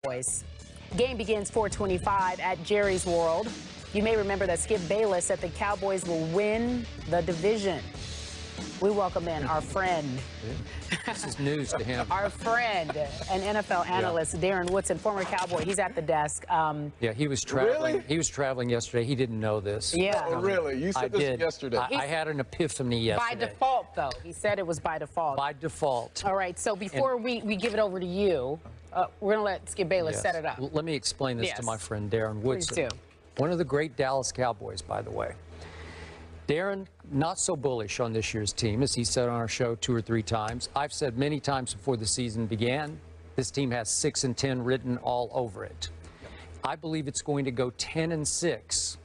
Cowboys. Game begins 4:25 at Jerry's World. You may remember that Skip Bayless said the Cowboys will win the division. We welcome in our friend. This is news to him. Our friend, an NFL analyst, Darren Woodson, former Cowboy. He's at the desk. Yeah, he was traveling. Really? He was traveling yesterday. He didn't know this. Yeah. Oh, really? You said this yesterday. I had an epiphany yesterday. By default, though. He said it was by default. By default. All right, so before we give it over to you, we're going to let Skip Bayless set it up. Let me explain this to my friend Darren Woodson. Please do. One of the great Dallas Cowboys, by the way. Darren, not so bullish on this year's team, as he said on our show 2 or 3 times. I've said many times before the season began, this team has 6-10 written all over it. I believe it's going to go 10-6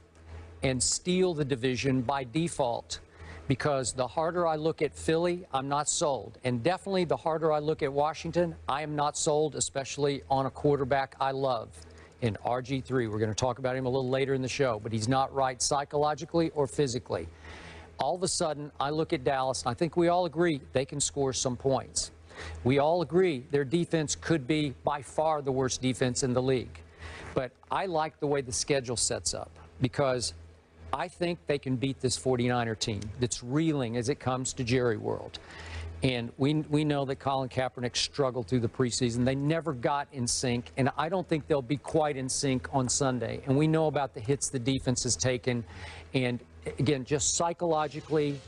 and steal the division by default, because the harder I look at Philly, I'm not sold. And definitely the harder I look at Washington, I am not sold, especially on a quarterback I love. In RG3. We're going to talk about him a little later in the show, but he's not right psychologically or physically. All of a sudden, I look at Dallas, and I think we all agree they can score some points. We all agree their defense could be by far the worst defense in the league. But I like the way the schedule sets up, because I think they can beat this 49er team that's reeling as it comes to Jerry World. And we know that Colin Kaepernick struggled through the preseason. They never got in sync, and I don't think they'll be quite in sync on Sunday. And we know about the hits the defense has taken. And, again, just psychologically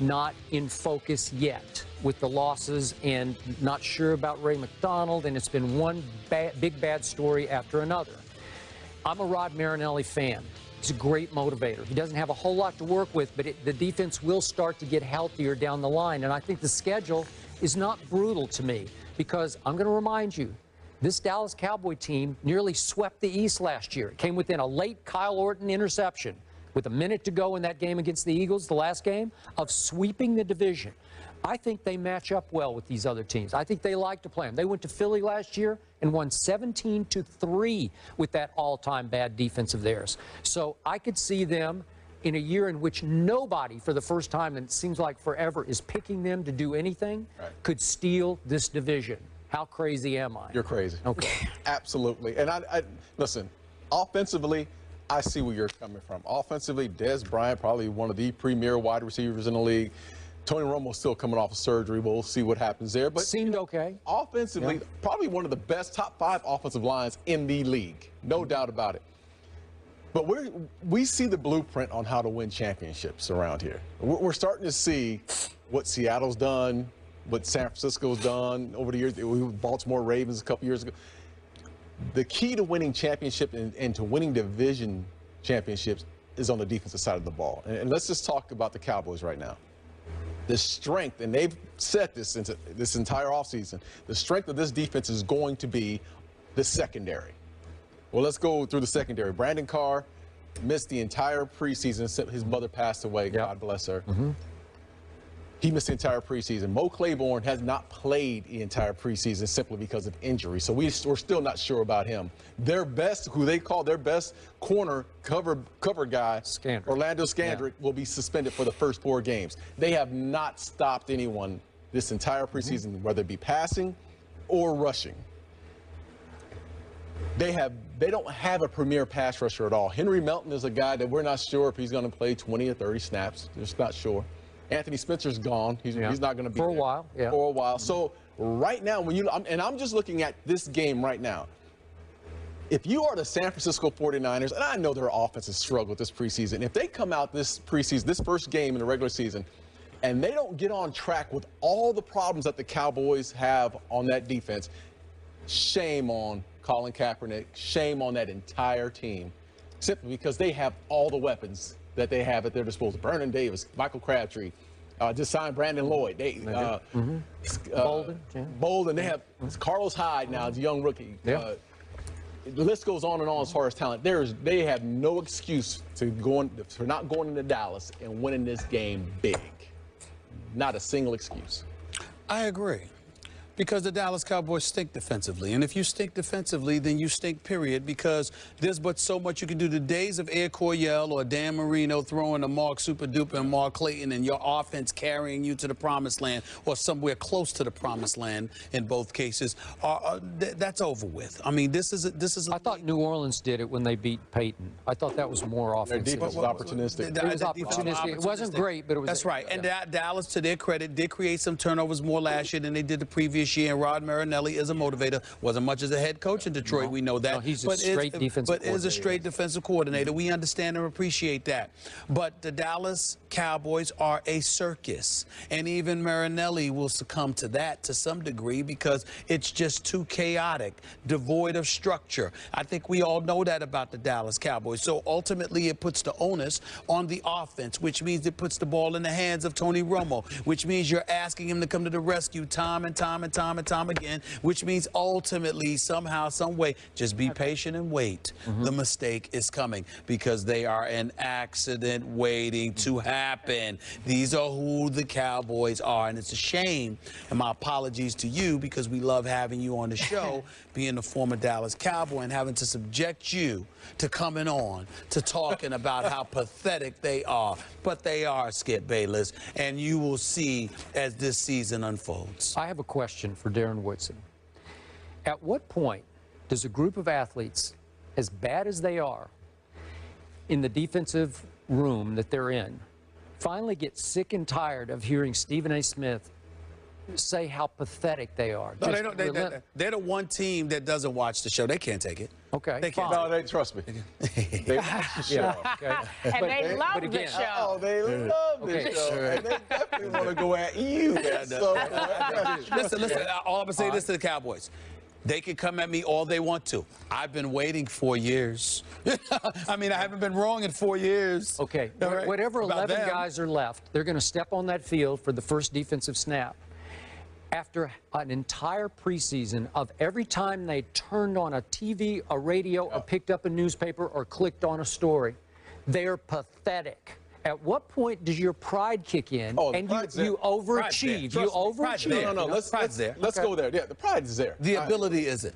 not in focus yet with the losses, and not sure about Ray McDonald, and it's been one big bad story after another. I'm a Rod Marinelli fan. He's a great motivator. He doesn't have a whole lot to work with, but the defense will start to get healthier down the line. And I think the schedule is not brutal to me, because I'm going to remind you, this Dallas Cowboy team nearly swept the East last year. It came within a late Kyle Orton interception with a minute to go in that game against the Eagles, the last game, of sweeping the division. I think they match up well with these other teams. I think they like to play them. They went to Philly last year and won 17-3 with that all-time bad defense of theirs. So I could see them in a year in which nobody, for the first time, and it seems like forever, is picking them to do anything, could steal this division. How crazy am I? You're crazy. Okay. Absolutely. And I listen, offensively, I see where you're coming from. Offensively, Dez Bryant, probably one of the premier wide receivers in the league. Tony Romo's still coming off of surgery. We'll see what happens there. But seemed okay. Offensively, probably one of the best top 5 offensive lines in the league. No doubt about it. But we see the blueprint on how to win championships around here. We're starting to see what Seattle's done, what San Francisco's done over the years. Baltimore Ravens a couple years ago. The key to winning championship and to winning division championships is on the defensive side of the ball. And let's just talk about the Cowboys right now. The strength, and they've said this into this entire offseason, the strength of this defense is going to be the secondary. Well, let's go through the secondary. Brandon Carr missed the entire preseason. His mother passed away. God bless her. He missed the entire preseason. Mo Claiborne has not played the entire preseason simply because of injury. So we're still not sure about him. Their best, who they call their best corner cover guy, Orlando Scandrick, will be suspended for the first 4 games. They have not stopped anyone this entire preseason, whether it be passing or rushing. They don't have a premier pass rusher at all. Henry Melton is a guy that we're not sure if he's going to play 20 or 30 snaps. Just not sure. Anthony Spencer's gone. He's not going to be for a there while. Yeah. For a while. So right now, and I'm just looking at this game right now. If you are the San Francisco 49ers, and I know their offense has struggled this preseason, if they come out this preseason, this first game in the regular season, and they don't get on track with all the problems that the Cowboys have on that defense, shame on Colin Kaepernick, shame on that entire team, simply because they have all the weapons that they have at their disposal. Vernon Davis, Michael Crabtree, just signed Brandon Lloyd. Bolden. They have Carlos Hyde now as a young rookie. The list goes on and on as far as talent. They have no excuse for not going into Dallas and winning this game big. Not a single excuse. I agree. Because the Dallas Cowboys stink defensively. And if you stink defensively, then you stink, period, because there's but so much you can do. The days of Ed Coryell or Dan Marino throwing a Mark Super-Duper and Mark Clayton and your offense carrying you to the promised land or somewhere close to the promised land in both cases, that's over with. I mean, this is I thought New Orleans did it when they beat Peyton. I thought that was more offensive. Their defense was opportunistic. It was opportunistic. It wasn't great, but it was. That's right. And yeah. Dallas, to their credit, did create some turnovers more last year than they did the previous year. And Rod Marinelli is a motivator. Wasn't much as a head coach in Detroit. We know that. No, he's a straight defensive coordinator. But is a straight defensive coordinator. We understand and appreciate that. But the Dallas Cowboys are a circus. And even Marinelli will succumb to that to some degree because it's just too chaotic, devoid of structure. I think we all know that about the Dallas Cowboys. So ultimately it puts the onus on the offense, which means it puts the ball in the hands of Tony Romo, which means you're asking him to come to the rescue time and time and time and time again, which means ultimately somehow, some way, just be patient and wait. The mistake is coming because they are an accident waiting to happen. These are who the Cowboys are, and it's a shame, and my apologies to you because we love having you on the show, being a former Dallas Cowboy and having to subject you to coming on, to talking about how pathetic they are. But they are, Skip Bayless, and you will see as this season unfolds. I have a question for Darren Woodson. At what point does a group of athletes, as bad as they are, in the defensive room that they're in, finally get sick and tired of hearing Stephen A. Smith say how pathetic they are? No, they don't, they're the one team that doesn't watch the show. They can't take it. Okay, they can't. No, they trust me. They watch the show. Yeah, okay. And they love the show. Oh, they love the show. And they definitely want to go at you. Listen, all I'm going to say this to the Cowboys. They can come at me all they want to. I've been waiting 4 years. I mean, I haven't been wrong in 4 years. Okay, right? whatever 11 guys are left, they're going to step on that field for the first defensive snap. After an entire preseason of every time they turned on a TV, a radio, or picked up a newspaper, or clicked on a story, they're pathetic. At what point does your pride kick in and you overachieve? You overachieve. No, let's go there. Yeah, the pride is there. The ability isn't.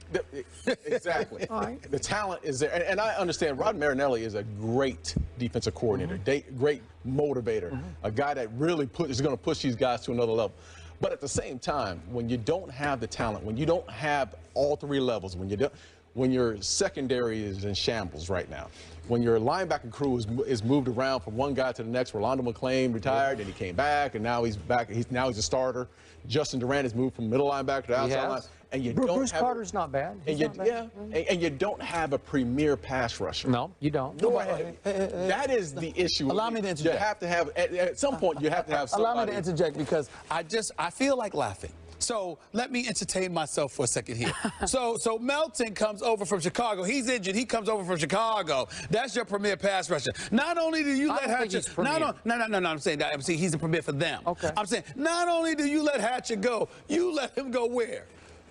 Exactly. The talent is there. And I understand Rod Marinelli is a great defensive coordinator, great motivator, a guy that really is going to push these guys to another level. But at the same time, when you don't have the talent, when you don't have all three levels, when your secondary is in shambles right now, when your linebacker crew is moved around from one guy to the next, Rolando McClain retired, and he came back, and now he's back. Now he's a starter. Justin Durant has moved from middle linebacker to outside line. And you Bruce Carter's not bad. And you don't have a premier pass rusher. No, you don't. That is the issue. Allow me to interject. You have to have at some point. You have to have somebody. Allow me to interject because I feel like laughing. So let me entertain myself for a second here. So Melton comes over from Chicago. He's injured. He comes over from Chicago. That's your premier pass rusher. Not only do you let Hatcher. No. I'm saying that. I'm saying he's the premier for them. Okay. I'm saying not only do you let Hatcher go, you let him go where?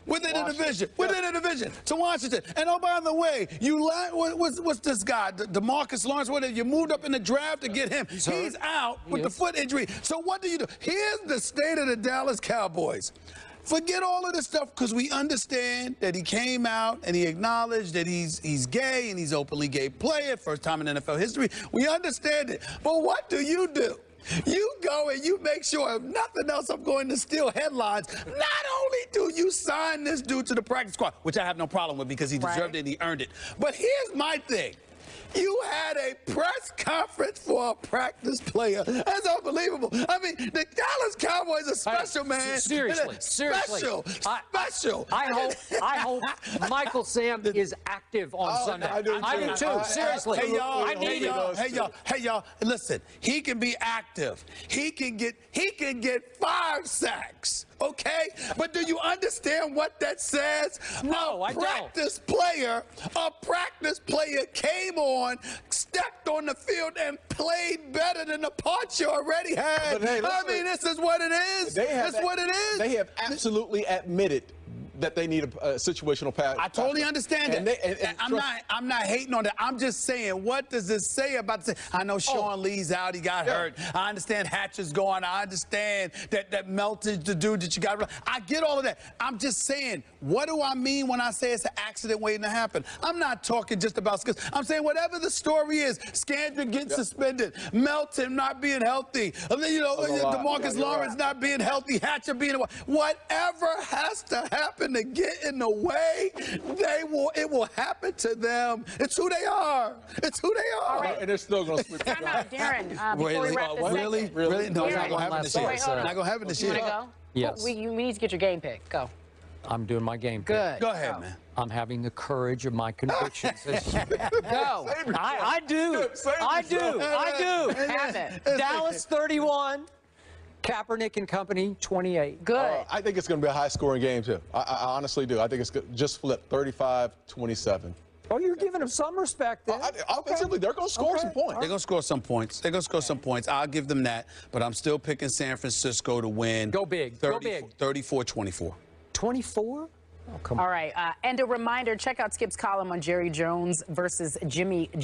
Within the division. Within the division to Washington. And oh, by the way, what's this guy? DeMarcus Lawrence, whatever. You moved up in the draft to get him. He's out with the foot injury. So what do? Here's the state of the Dallas Cowboys. Forget all of this stuff because we understand that he came out and he acknowledged that he's gay and he's openly gay player, first time in NFL history. We understand it. But what do? You go and you make sure, if nothing else, I'm going to steal headlines. Not only do you sign this dude to the practice squad, which I have no problem with because he deserved it and he earned it. But here's my thing. You had a press conference for a practice player. That's unbelievable. I mean, the Dallas Cowboys are special, man. Seriously. Special. I hope Michael Sam is active on Sunday. I do too. Seriously. Hey, y'all. I need it. Hey, y'all. Listen, he can be active. He can get 5 sacks. Okay? But do you understand what that says? No, I don't. A practice player came on, stepped on the field, and played better than the parts you already had. But hey, I mean, this is what it is. That's what it is. They have absolutely admitted that they need a situational pass. I totally understand that. And I'm not hating on that. I'm just saying, what does this say about this? I know Sean Lee's out. He got hurt. I understand Hatcher's gone. I understand that Melton's the dude that you got. I get all of that. I'm just saying, what do I mean when I say it's an accident waiting to happen? I'm not talking just about skills. I'm saying whatever the story is, Scandrick getting suspended, Melton not being healthy, DeMarcus Lawrence not being healthy, Hatcher being whatever has to happen to get in the way, it will happen to them. It's who they are. It's who they are. Right. And they're still going to sweep. Time out, Darren. Before we wrap this segment. Really? No, it's not Darren. going to happen this year. Wait, hold on. Not going to happen this You year. want to go? Yes. We need to get your game pick. Go. I'm doing my game. Good. Go ahead, man. I'm having the courage of my convictions. Go. I do. I do. Have it. Dallas 31, Kaepernick and company 28. Good. I think it's going to be a high-scoring game, too. I honestly do. I think it's just flipped 35-27. Oh, you're giving them some respect then. Offensively, they're going to score some points. They're going to score some points. They're going to score some points. I'll give them that. But I'm still picking San Francisco to win. Go big. Go big. 34-24. 24? Oh, come on. All right. And a reminder, check out Skip's column on Jerry Jones versus Jimmy Johnson.